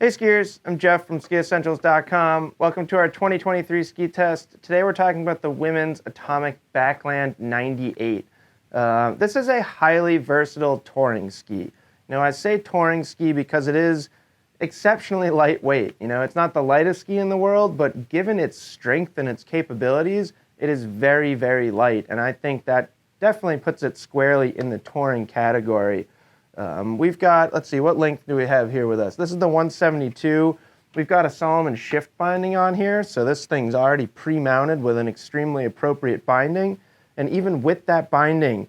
Hey skiers, I'm Jeff from skiessentials.com. Welcome to our 2023 ski test. Today we're talking about the women's Atomic Backland 98. This is a highly versatile touring ski. I say touring ski because it is exceptionally lightweight. It's not the lightest ski in the world, but given its strength and its capabilities, it is very, very light. And I think that definitely puts it squarely in the touring category. We've got, let's see, what length do we have here with us? This is the 172. We've got a Solomon shift binding on here, so this thing's already pre-mounted with an extremely appropriate binding. And even with that binding,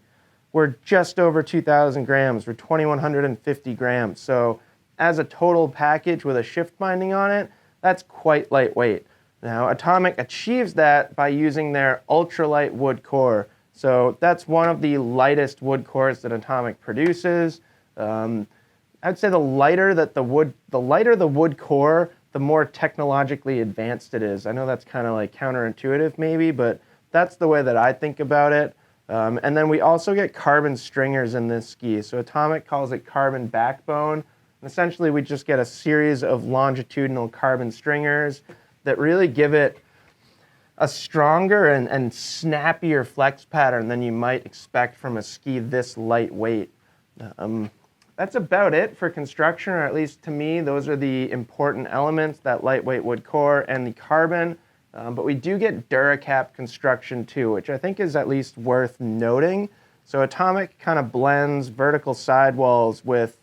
we're just over 2,000 grams. We're 2,150 grams. So as a total package with a shift binding on it, that's quite lightweight. Now, Atomic achieves that by using their ultralight wood core. So that's one of the lightest wood cores that Atomic produces. I'd say the lighter the wood core, the more technologically advanced it is. I know that's kind of like counterintuitive maybe, but that's the way that I think about it. And then we also get carbon stringers in this ski. So Atomic calls it carbon backbone. And essentially we just get a series of longitudinal carbon stringers that really give it a stronger and snappier flex pattern than you might expect from a ski this lightweight. That's about it for construction, or at least to me, those are the important elements, that lightweight wood core and the carbon. But we do get DuraCap construction too, which I think is at least worth noting. So Atomic kind of blends vertical sidewalls with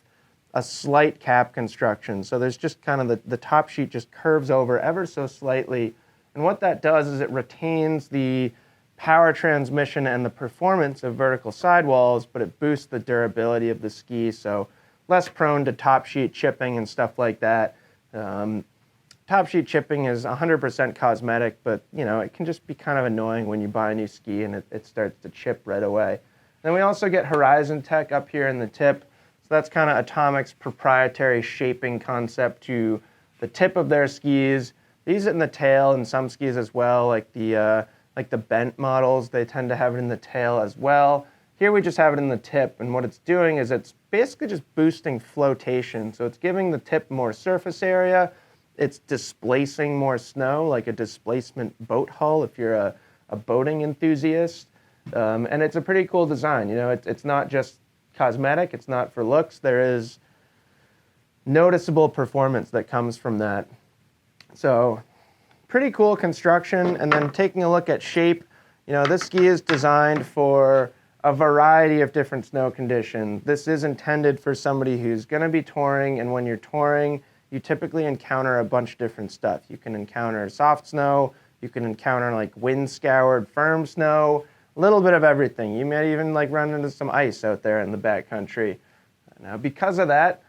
a slight cap construction. So there's just kind of the top sheet just curves over ever so slightly. And what that does is it retains the power transmission and the performance of vertical sidewalls, but it boosts the durability of the ski, so less prone to top sheet chipping and stuff like that. Top sheet chipping is 100% cosmetic, but it can just be kind of annoying when you buy a new ski and it starts to chip right away. Then we also get Horizon Tech up here in the tip. So that's kind of Atomic's proprietary shaping concept to the tip of their skis. They use it in the tail in some skis as well, like the bent models, they tend to have it in the tail as well. Here we just have it in the tip, and what it's doing is it's basically just boosting flotation. So it's giving the tip more surface area, it's displacing more snow, like a displacement boat hull if you're a boating enthusiast. And it's a pretty cool design. It's not just cosmetic, it's not for looks, there is noticeable performance that comes from that. So pretty cool construction. And then taking a look at shape, this ski is designed for a variety of different snow conditions. This is intended for somebody who's going to be touring, and when you're touring, you typically encounter a bunch of different stuff. You can encounter soft snow, you can encounter like wind-scoured firm snow, a little bit of everything. You might even run into some ice out there in the backcountry. Now, because of that,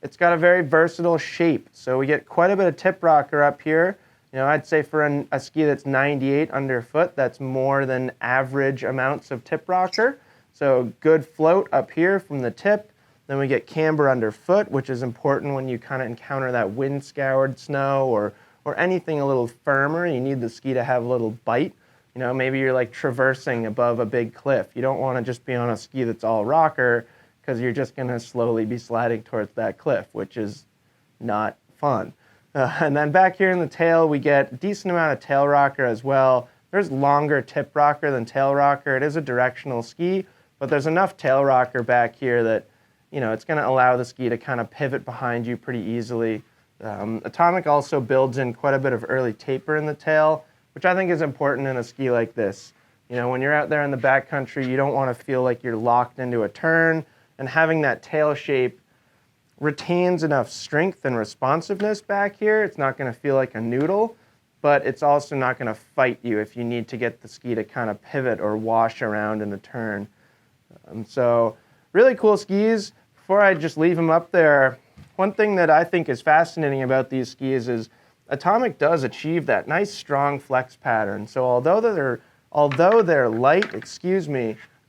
it's got a very versatile shape. So we get quite a bit of tip rocker up here. I'd say for a ski that's 98 underfoot, that's more than average amounts of tip rocker. So good float up here from the tip. Then we get camber underfoot, which is important when you kind of encounter that wind-scoured snow or anything a little firmer. You need the ski to have a little bite. Maybe you're traversing above a big cliff. You don't want to just be on a ski that's all rocker, because you're just going to slowly be sliding towards that cliff, which is not fun. And then back here in the tail, we get a decent amount of tail rocker as well. There's longer tip rocker than tail rocker. It is a directional ski, but there's enough tail rocker back here that, it's going to allow the ski to kind of pivot behind you pretty easily. Atomic also builds in quite a bit of early taper in the tail, which I think is important in a ski like this. When you're out there in the backcountry, you don't want to feel like you're locked into a turn, and having that tail shape retains enough strength and responsiveness back here. It's not going to feel like a noodle, but it's also not going to fight you if you need to get the ski to kind of pivot or wash around in a turn. So really cool skis. Before I just leave them up there, one thing that I think is fascinating about these skis is Atomic does achieve that nice strong flex pattern. So although they're light,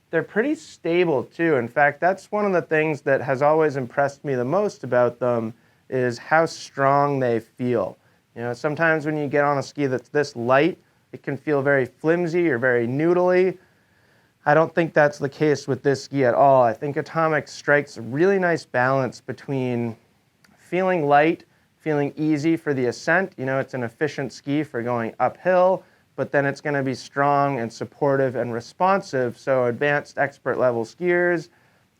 they're pretty stable too. In fact, that's one of the things that has always impressed me the most about them, is how strong they feel. Sometimes when you get on a ski that's this light, it can feel very flimsy or very noodly. I don't think that's the case with this ski at all. I think Atomic strikes a really nice balance between feeling light, feeling easy for the ascent. You know, it's an efficient ski for going uphill, but then it's going to be strong and supportive and responsive. So advanced expert level skiers,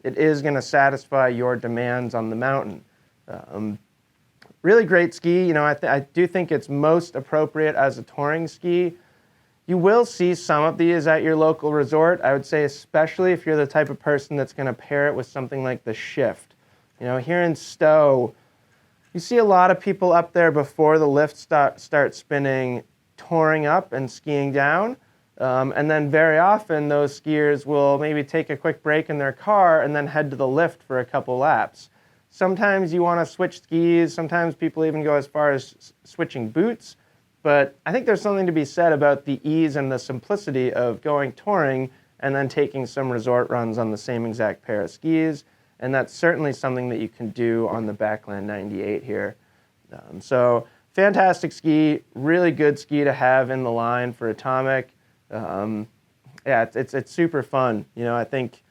it is going to satisfy your demands on the mountain. Really great ski. You know, I do think it's most appropriate as a touring ski. You will see some of these at your local resort. I would say especially if you're the type of person that's going to pair it with something like the Shift. You know, here in Stowe, you see a lot of people up there before the lift start spinning, touring up and skiing down. And then very often those skiers will maybe take a quick break in their car and then head to the lift for a couple laps. Sometimes you want to switch skis. Sometimes people even go as far as switching boots. But I think there's something to be said about the ease and the simplicity of going touring and then taking some resort runs on the same exact pair of skis. And that's certainly something that you can do on the Backland 98 here. So fantastic ski, really good ski to have in the line for Atomic. Yeah, it's super fun. You know, I think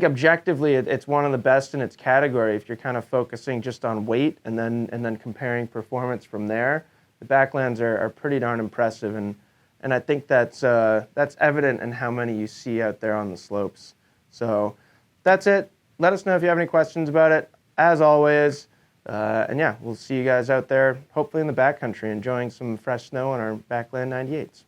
objectively it's one of the best in its category if you're kind of focusing just on weight and then comparing performance from there. The Backlands are pretty darn impressive, and I think that's evident in how many you see out there on the slopes. So that's it. Let us know if you have any questions about it, as always. And yeah, we'll see you guys out there, hopefully in the backcountry, enjoying some fresh snow on our Backland 98s.